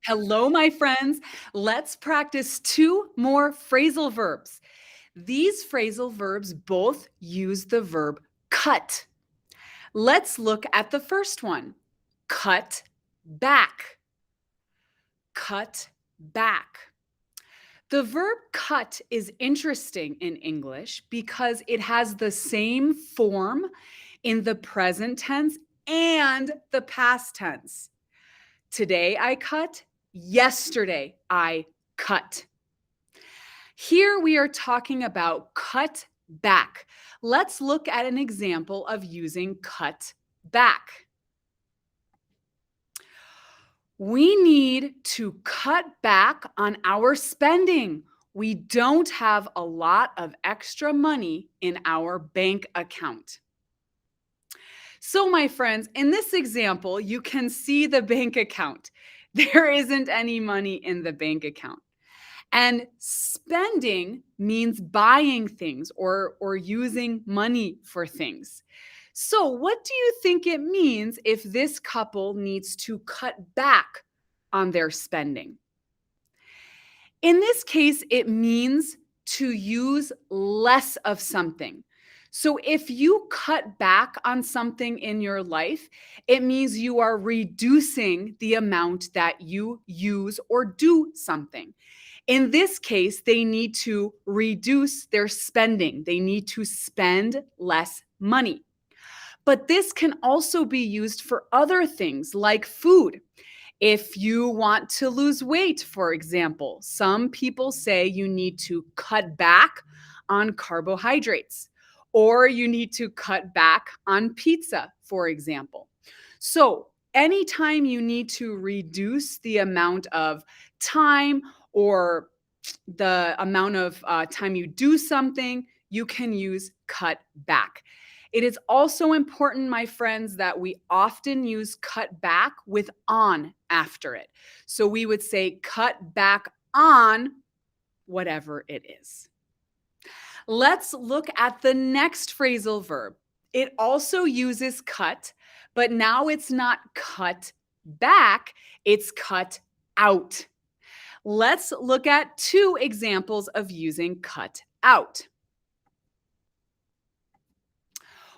Hello, my friends. Let's practice two more phrasal verbs. These phrasal verbs both use the verb cut. Let's look at the first one. Cut back. Cut back. The verb cut is interesting in English because it has the same form in the present tense and the past tense. Today I cut. Yesterday I cut. Here we are talking about cut back. Let's look at an example of using cut back. We need to cut back on our spending. We don't have a lot of extra money in our bank account. So, my friends, in this example, you can see the bank account. There isn't any money in the bank account. And spending means buying things or using money for things. So, what do you think it means if this couple needs to cut back on their spending? In this case, it means to use less of something. So, if you cut back on something in your life, it means you are reducing the amount that you use or do something. In this case, they need to reduce their spending. They need to spend less money. But this can also be used for other things like food. If you want to lose weight, for example, some people say you need to cut back on carbohydrates, or you need to cut back on pizza, for example. So, anytime you need to reduce the amount of time or the amount of time you do something, you can use cut back. It is also important, my friends, that we often use cut back with on after it. So we would say cut back on whatever it is. Let's look at the next phrasal verb. It also uses cut, but now it's not cut back, it's cut out. Let's look at two examples of using cut out.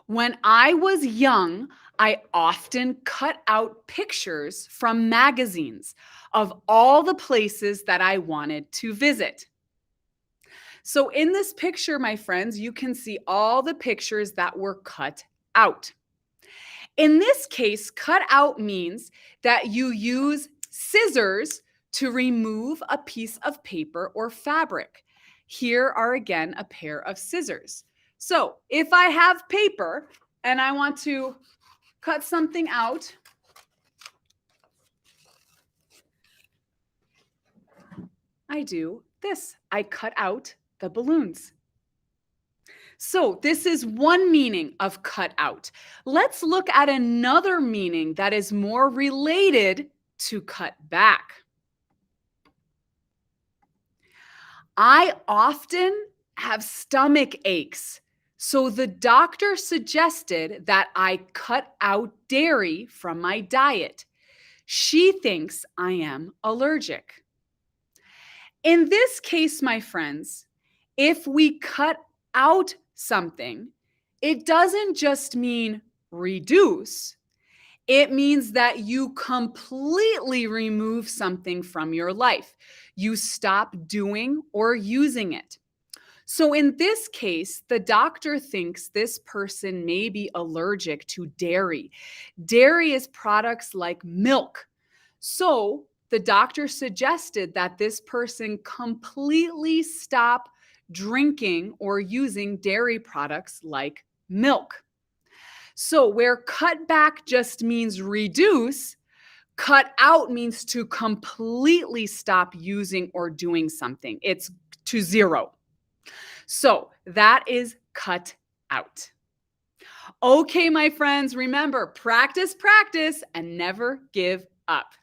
When I was young, I often cut out pictures from magazines of all the places that I wanted to visit. So in this picture, my friends, you can see all the pictures that were cut out. In this case, cut out means that you use scissors to remove a piece of paper or fabric. Here are again a pair of scissors. So if I have paper and I want to cut something out, I do this. I cut out the balloons. So this is one meaning of cut out. Let's look at another meaning that is more related to cut back. I often have stomach aches, so the doctor suggested that I cut out dairy from my diet. She thinks I am allergic. In this case, my friends, if we cut out something, it doesn't just mean reduce. It means that you completely remove something from your life. You stop doing or using it. So in this case, the doctor thinks this person may be allergic to dairy. Dairy is products like milk. So the doctor suggested that this person completely stop drinking or using dairy products like milk. So where cut back just means reduce, cut out means to completely stop using or doing something. It's to zero. So that is cut out. Okay, my friends, remember, practice, practice, and never give up.